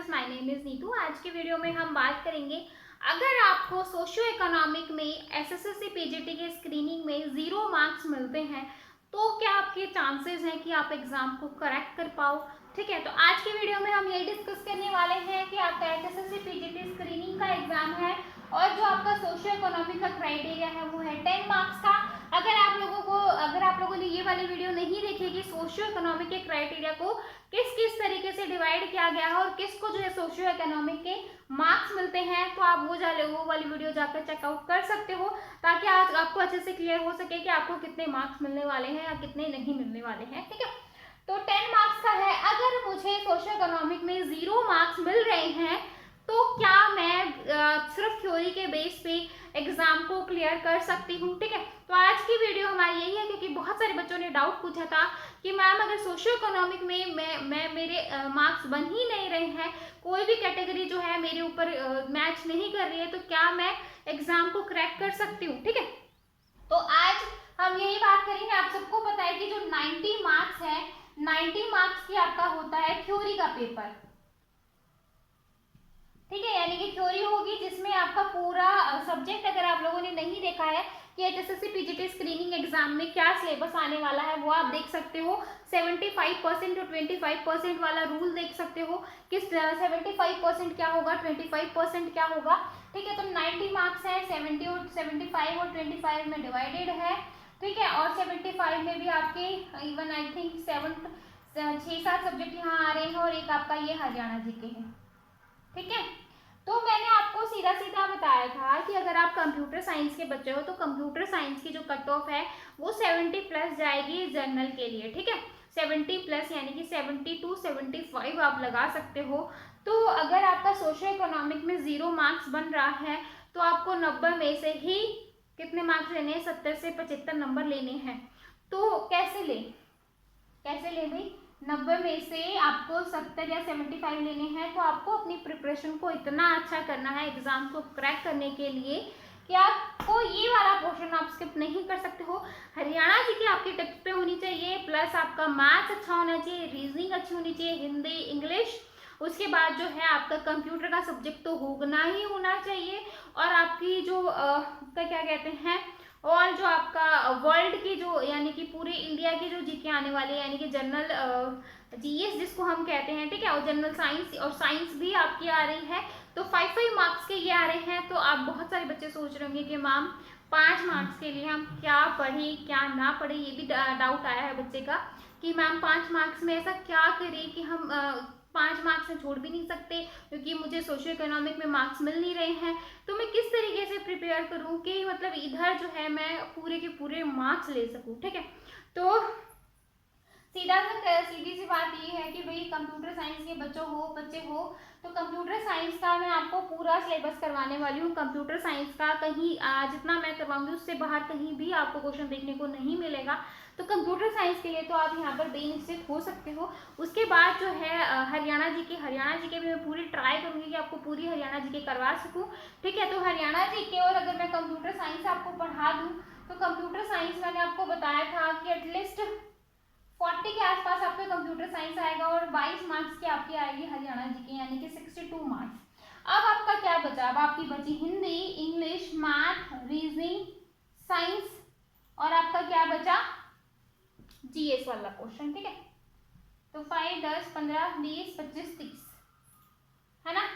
Classes. My name is Neetu. आज के video में हम बात करेंगे, अगर आपको सोशियो इकोनॉमिक में एसएससी पीजीटी के स्क्रीनिंग में 0 मार्क्स मिलते हैं तो क्या आपके चांसेस हैं कि आप एग्जाम को करेक्ट कर पाओ। ठीक है, तो आज के वीडियो में हम यही डिस्कस करने वाले हैं कि आपका एसएससी पीजीटी स्क्रीनिंग का एग्जाम है और जो आपका सोशियो इकोनॉमिक का क्राइटेरिया है वो है 10 मार्क्स का। अगर आप लोगों ने ये वाली वीडियो नहीं देखी कि सोशियो इकोनॉमिक के क्राइटेरिया को किस किस तरीके से डिवाइड किया गया है और किसको जो है सोशियो इकोनॉमिक के मार्क्स मिलते हैं, तो आप वो वाली वीडियो जाकर चेकआउट कर सकते हो ताकि आज आपको अच्छे से क्लियर हो सके कि आपको कितने मार्क्स मिलने वाले हैं या कितने नहीं मिलने वाले हैं। ठीक है, तो 10 मार्क्स का है। अगर मुझे सोशियो इकोनॉमिक में 0 मार्क्स मिल रहे हैं तो क्या मैं सिर्फ थ्योरी के बेस पे एग्जाम को क्लियर कर सकती हूँ। ठीक है, तो आज की वीडियो हमारी यही है क्योंकि बहुत सारे बच्चों ने डाउट पूछा था कि मैम अगर सोशियो इकोनॉमिक में मेरे मार्क्स बन ही नहीं रहे हैं, कोई भी कैटेगरी जो है मेरे ऊपर मैच नहीं कर रही है, तो क्या मैं एग्जाम को क्रैक कर सकती हूँ। ठीक है, तो आज हम यही बात करेंगे। आप सबको पता है कि जो 90 मार्क्स है, 90 मार्क्स की आपका होता है थ्योरी का पेपर। ठीक है, यानी कि थ्योरी होगी जिसमें आपका पूरा सब्जेक्ट, अगर आप लोगों ने नहीं देखा है कि एचएसएससी पीजीटी स्क्रीनिंग एग्जाम में क्या सिलेबस आने वाला है, वो आप देख सकते हो। 75% और 25% वाला रूल देख सकते हो कि 75% क्या होगा, 25% क्या होगा। ठीक है, तो 90 मार्क्स है, 70 और 75 और 25 में डिवाइडेड है। ठीक है, और 75 में भी आपके इवन आई थिंक 6-7 सब्जेक्ट यहाँ आ रहे हैं और एक आपका ये हरियाणा जीके है। ठीक है, तो मैंने आपको सीधा सीधा बताया था कि अगर आप कंप्यूटर साइंस के बच्चे हो तो कंप्यूटर साइंस की जो कट ऑफ है वो 70 प्लस जाएगी जनरल के लिए। ठीक है, 70 प्लस यानी कि 72 75 आप लगा सकते हो। तो अगर आपका सोशियो इकोनॉमिक में 0 मार्क्स बन रहा है तो आपको 90 में से ही कितने मार्क्स लेने हैं, 70 से 75 नंबर लेने हैं। तो कैसे ले भाई, 90 में से आपको 70 या 75 लेने हैं। तो आपको अपनी प्रिपरेशन को इतना अच्छा करना है एग्जाम को क्रैक करने के लिए कि आपको ये वाला पोर्शन आप स्किप नहीं कर सकते हो। हरियाणा जी की आपकी टेक्स्ट पे होनी चाहिए, प्लस आपका मैथ्स अच्छा होना चाहिए, रीजनिंग अच्छी होनी चाहिए, हिंदी इंग्लिश। उसके बाद जो है आपका कंप्यूटर का सब्जेक्ट तो होना ही होना चाहिए। और आपकी जो क्या कहते हैं, और जो आपका वर्ल्ड की जो यानी कि पूरे इंडिया की जो जीके आने वाली है, यानी कि जनरल जीएस जिसको हम कहते हैं। ठीक है, और जनरल साइंस और साइंस भी आपकी आ रही है, तो 5-5 मार्क्स के ये आ रहे हैं। तो आप बहुत सारे बच्चे सोच रहे होंगे कि मैम 5 मार्क्स के लिए हम क्या पढ़ें क्या ना पढ़ें, ये भी डाउट आया है बच्चे का कि मैम 5 मार्क्स में ऐसा क्या करें कि हम 5 मार्क्स में छोड़ भी नहीं सकते क्योंकि मुझे सोशियो इकोनॉमिक में मार्क्स मिल नहीं रहे हैं। तो मैं किस तरीके से प्रिपेयर करूं कि मतलब इधर जो है मैं पूरे के पूरे मार्क्स ले सकूं। ठीक है, तो सीधी सी बात ये है कि भाई कंप्यूटर साइंस के बच्चे हो तो कंप्यूटर साइंस का मैं आपको पूरा सिलेबस करवाने वाली हूँ। कंप्यूटर साइंस का कहीं जितना मैं करवाऊंगी उससे बाहर कहीं भी आपको क्वेश्चन देखने को नहीं मिलेगा। तो कंप्यूटर साइंस के लिए तो आप यहाँ पर बेनिश्चित हो सकते हो। उसके बाद जो है हरियाणा जी के भी मैं पूरी ट्राई करूंगी कि आपको पूरी हरियाणा जी के करवा सकूँ। ठीक है, तो हरियाणा जी के और अगर मैं कंप्यूटर साइंस आपको पढ़ा दूँ तो कंप्यूटर साइंस मैंने आपको बताया था कि एटलीस्ट 40 के आसपास आपका कंप्यूटर साइंस आएगा और 22 मार्क्स की आपकी आएगी हरियाणा जी के, यानी कि 62 मार्क्स। अब आपका क्या बचा, अब आपकी बची Hindi English math reasoning science और आपका क्या बचा, जीएस वाला क्वेश्चन। ठीक है, तो 5 10 15 20 25 30 है ना।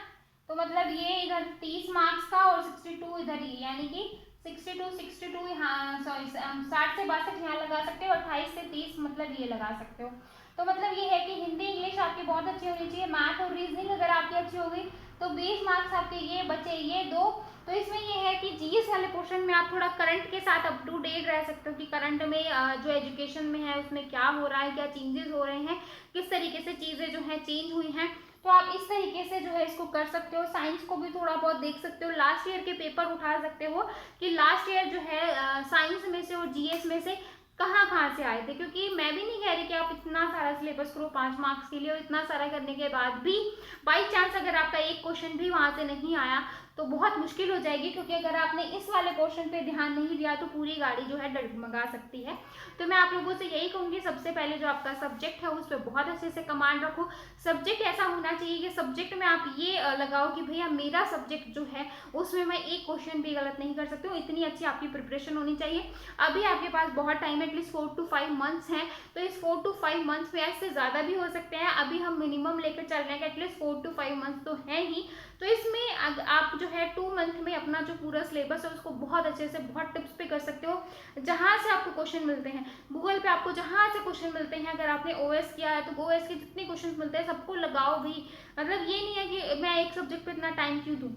तो मतलब ये इधर 30 मार्क्स का और 62 इधर ही, यानी कि 62 यहाँ सॉरी 60 से 62 यहाँ लगा सकते हो, 28 से 30 मतलब ये लगा सकते हो। तो मतलब ये है कि हिंदी इंग्लिश आपकी बहुत अच्छी होनी चाहिए, मैथ और रीजनिंग अगर आपकी अच्छी होगी तो 20 मार्क्स आपके ये बचे, ये दो। तो इसमें ये है कि जीएस वाले पोर्शन में आप थोड़ा करंट के साथ अप टू डेट रह सकते हो कि करंट में जो एजुकेशन में है उसमें क्या हो रहा है, क्या चेंजेस हो रहे हैं, किस तरीके से चीज़ें जो है चेंज हुई हैं। तो आप इस तरीके से जो है इसको कर सकते हो। साइंस को भी थोड़ा बहुत देख सकते हो, लास्ट ईयर के पेपर उठा सकते हो कि लास्ट ईयर जो है साइंस में से और जीएस में से कहाँ से आए थे। क्योंकि मैं भी नहीं कह रही कि आप इतना सारा सिलेबस करो 5 मार्क्स के लिए और इतना सारा करने के बाद भी बाई चांस अगर आपका एक क्वेश्चन भी वहां से नहीं आया तो बहुत मुश्किल हो जाएगी, क्योंकि अगर आपने इस वाले पोर्शन पे ध्यान नहीं दिया तो पूरी गाड़ी जो है डगमगा सकती है। तो मैं आप लोगों से यही कहूँगी, सबसे पहले जो आपका सब्जेक्ट है उस पर बहुत अच्छे से कमांड रखो। सब्जेक्ट ऐसा होना चाहिए कि सब्जेक्ट में आप ये लगाओ कि भैया मेरा सब्जेक्ट जो है उसमें मैं एक क्वेश्चन भी गलत नहीं कर सकती हूँ, इतनी अच्छी आपकी प्रिपरेशन होनी चाहिए। अभी आपके पास बहुत टाइम है, एटलीस्ट 4 to 5 मंथ्स हैं, तो इस 4 to 5 मंथ्स में ऐसे ज़्यादा भी हो सकते हैं। अभी हम मिनिमम लेकर चल रहे हैं कि एटलीस्ट 4 to 5 मंथ्स तो है ही, तो इसमें आप जो है 2 मंथ में अपना जो पूरा सिलेबस है उसको बहुत अच्छे से बहुत टिप्स पे कर सकते हो। जहाँ से आपको क्वेश्चन मिलते हैं गूगल पे, आपको जहाँ से क्वेश्चन मिलते हैं, अगर आपने ओएस किया है तो ओएस के जितने क्वेश्चन मिलते हैं सबको लगाओ भी। मतलब ये नहीं है कि मैं एक सब्जेक्ट पे इतना टाइम क्यों दूँ,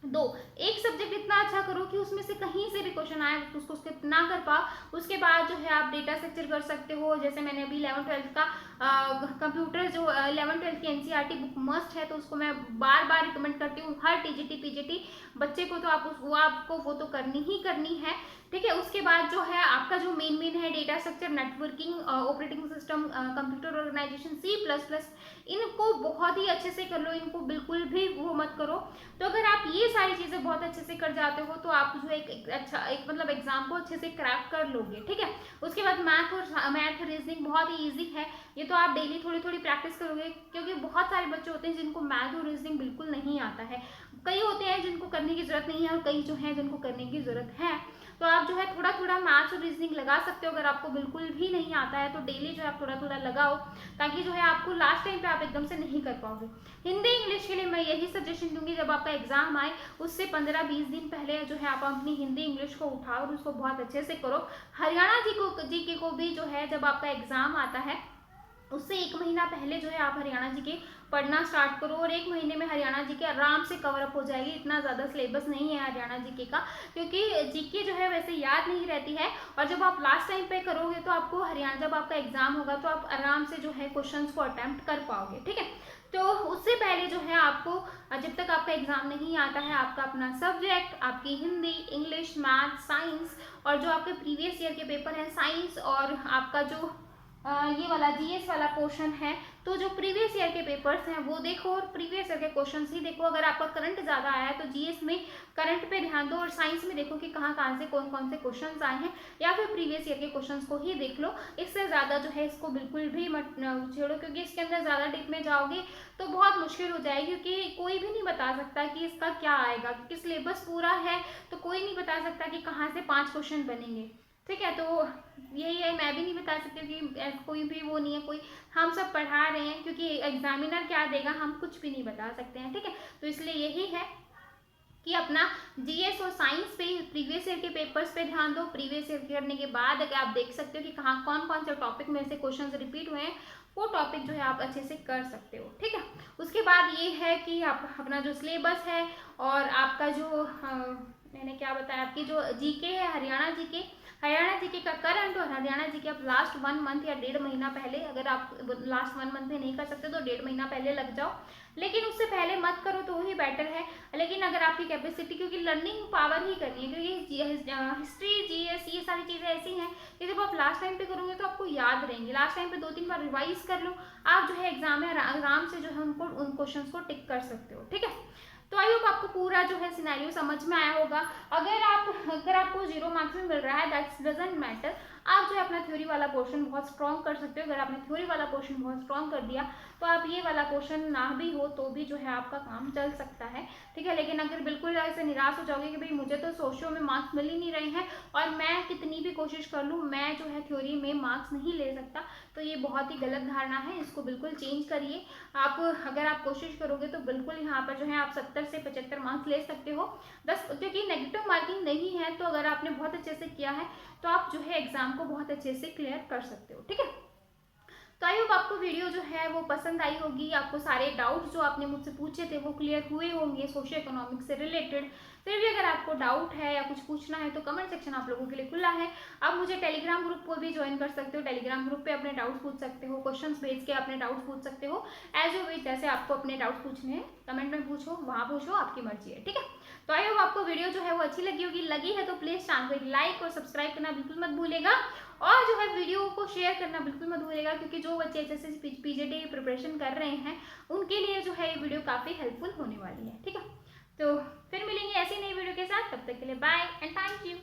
दो एक सब्जेक्ट इतना अच्छा करो कि उसमें से कहीं से भी क्वेश्चन आए तो उसको स्किप ना कर पाओ। उसके बाद जो है आप डेटा स्ट्रक्चर कर सकते हो, जैसे मैंने अभी 11th-12th का कंप्यूटर जो 11th-12th की एनसीईआरटी बुक मस्ट है, तो उसको मैं बार बार रिकमेंड करती हूँ हर टीजीटी पीजीटी बच्चे को, तो आपको वो तो करनी ही करनी है, ठीक है। उसके बाद जो है आपका जो मेन है data structure, networking, operating system, computer organization, C++, इनको बहुत ही अच्छे से कर लो, इनको बिल्कुल भी वो मत करो। तो अगर आप ये सारी चीज़ें बहुत अच्छे से कर जाते हो तो आप जो एक अच्छा एक मतलब एग्जाम को अच्छे से क्रैक कर लोगे, ठीक है। उसके बाद मैथ रीजनिंग बहुत ही ईजी है, ये तो आप डेली थोड़ी थोड़ी प्रैक्टिस करोगे, क्योंकि बहुत सारे बच्चे होते हैं जिनको मैथ और रीजनिंग बिल्कुल नहीं आता है। कई होते हैं जिनको करने की जरूरत नहीं है और कई जो है जिनको करने की जरूरत है। तो आप जो है थोड़ा थोड़ा मैथ्स और रीजनिंग लगा सकते हो। अगर आपको बिल्कुल भी नहीं आता है तो डेली जो है आप थोड़ा थोड़ा लगाओ, ताकि जो है आपको लास्ट टाइम पे आप एकदम से नहीं कर पाओगे। हिंदी इंग्लिश के लिए मैं यही सजेशन दूंगी, जब आपका एग्जाम आए उससे 15-20 दिन पहले जो है आप अपनी हिंदी इंग्लिश को उठाओ और उसको बहुत अच्छे से करो। हरियाणा जीके को भी जो है जब आपका एग्जाम आता है उससे 1 महीना पहले जो है आप हरियाणा जी के पढ़ना स्टार्ट करो, और 1 महीने में हरियाणा जी के आराम से कवर अप हो जाएगी। इतना ज़्यादा सिलेबस नहीं है हरियाणा जीके का, क्योंकि जीके जो है वैसे याद नहीं रहती है, और जब आप लास्ट टाइम पे करोगे तो आपको हरियाणा जब आपका एग्जाम होगा तो आप आराम से जो है क्वेश्चंस को अटेम्प्ट कर पाओगे, ठीक है। तो उससे पहले जो है आपको, जब तक आपका एग्जाम नहीं आता है, आपका अपना सब्जेक्ट, आपकी हिंदी, इंग्लिश, मैथ, साइंस, और जो आपके प्रीवियस ईयर के पेपर हैं साइंस, और आपका जो ये वाला जीएस वाला पोर्शन है, तो जो प्रीवियस ईयर के पेपर्स हैं वो देखो और प्रीवियस ईयर के क्वेश्चंस ही देखो। अगर आपका करंट ज़्यादा आया है तो जीएस में करंट पे ध्यान दो, और साइंस में देखो कि कहाँ से कौन कौन से क्वेश्चंस आए हैं, या फिर प्रीवियस ईयर के क्वेश्चंस को ही देख लो। इससे ज़्यादा जो है इसको बिल्कुल भी मत छेड़ो, क्योंकि इसके अंदर ज़्यादा डीप में जाओगे तो बहुत मुश्किल हो जाएगी, क्योंकि कोई भी नहीं बता सकता कि इसका क्या आएगा, क्योंकि सिलेबस पूरा है तो कोई नहीं बता सकता कि कहाँ से 5 क्वेश्चन बनेंगे, ठीक है। तो यही है, मैं भी नहीं बता सकती कि कोई भी वो नहीं है, कोई हम सब पढ़ा रहे हैं, क्योंकि एग्जामिनर क्या देगा हम कुछ भी नहीं बता सकते हैं, ठीक है। तो इसलिए यही है कि अपना जीएस और साइंस पे प्रीवियस ईयर के पेपर्स पे ध्यान दो। प्रीवियस ईयर करने के बाद अगर आप देख सकते हो कि कहाँ कौन कौन से टॉपिक में से क्वेश्चंस रिपीट हुए हैं, वो टॉपिक जो है आप अच्छे से कर सकते हो, ठीक है। उसके बाद ये है कि आप अपना जो सिलेबस है और आपका जो मैंने क्या बताया, आपकी जो जीके है हरियाणा जीके का करंट, और हरियाणा जीके आप लास्ट 1 मंथ या 1.5 महीना पहले, अगर आप लास्ट 1 मंथ में नहीं कर सकते तो 1.5 महीना पहले लग जाओ, लेकिन उससे पहले मत करो तो ही बेटर है। लेकिन अगर आपकी कैपेसिटी, क्योंकि लर्निंग पावर ही करनी है, क्योंकि हिस्ट्री, जीएस, ये सारी चीज़ें ऐसी हैं कि जब आप लास्ट टाइम पे करोगे तो आपको याद रहेंगे। लास्ट टाइम पे 2-3 बार रिवाइज कर लो, आप जो है एग्जाम में आराम से जो है उन क्वेश्चन को टिक कर सकते हो, ठीक है। तो आई होप आपको पूरा जो है सिनेरियो समझ में आया होगा। अगर आपको 0 मार्क्स में मिल रहा है, दैट्स डजंट मैटर, आप जो है अपना थ्योरी वाला पोर्शन बहुत स्ट्रॉन्ग कर सकते हो। अगर आपने थ्योरी वाला पोर्शन बहुत स्ट्रॉन्ग कर दिया तो आप ये वाला पोर्शन ना भी हो तो भी जो है आपका काम चल सकता है, ठीक है। लेकिन अगर बिल्कुल ऐसे निराश हो जाओगे कि भाई मुझे तो सोशियो में मार्क्स मिल ही नहीं रहे हैं और मैं कितनी भी कोशिश कर लूँ मैं जो है थ्योरी में मार्क्स नहीं ले सकता, तो ये बहुत ही गलत धारणा है, इसको बिल्कुल चेंज करिए। अगर आप कोशिश करोगे तो बिल्कुल यहाँ पर जो है आप 70 से 75 मार्क्स ले सकते हो। 10, क्योंकि नेगेटिव मार्किंग नहीं है, तो अगर आपने बहुत अच्छे से किया है तो आप जो है एग्जाम को बहुत अच्छे से क्लियर कर सकते हो, ठीक है। तो आई होप आपको वीडियो जो है वो पसंद आई होगी, आपको सारे डाउट्स जो आपने मुझसे पूछे थे वो क्लियर हुए होंगे सोशियो इकोनॉमिक से रिलेटेड। फिर भी अगर आपको डाउट है या कुछ पूछना है तो कमेंट सेक्शन आप लोगों के लिए खुला है। आप मुझे टेलीग्राम ग्रुप को भी ज्वाइन कर सकते हो, टेलीग्राम ग्रुप पे अपने डाउट्स पूछ सकते हो, क्वेश्चंस भेज के अपने डाउट्स पूछ सकते हो। एज यू विश, जैसे आपको अपने डाउट्स पूछने हैं कमेंट में पूछो, वहाँ पूछो, आपकी मर्जी है, ठीक है। तो आई होप आपको वीडियो जो है वो अच्छी लगी होगी, लगी है तो प्लीज़ चैनल को लाइक और सब्सक्राइब करना बिल्कुल मत भूलेगा, और जो है वीडियो को शेयर करना बिल्कुल मत भूलेगा, क्योंकि जो बच्चे एचएससी पीजीटी प्रिपरेशन कर रहे हैं उनके लिए जो है ये वीडियो काफ़ी हेल्पफुल होने वाली है, ठीक है। तो फिर मिलेंगे ऐसी नई वीडियो के साथ, तब तक के लिए बाय एंड थैंक यू।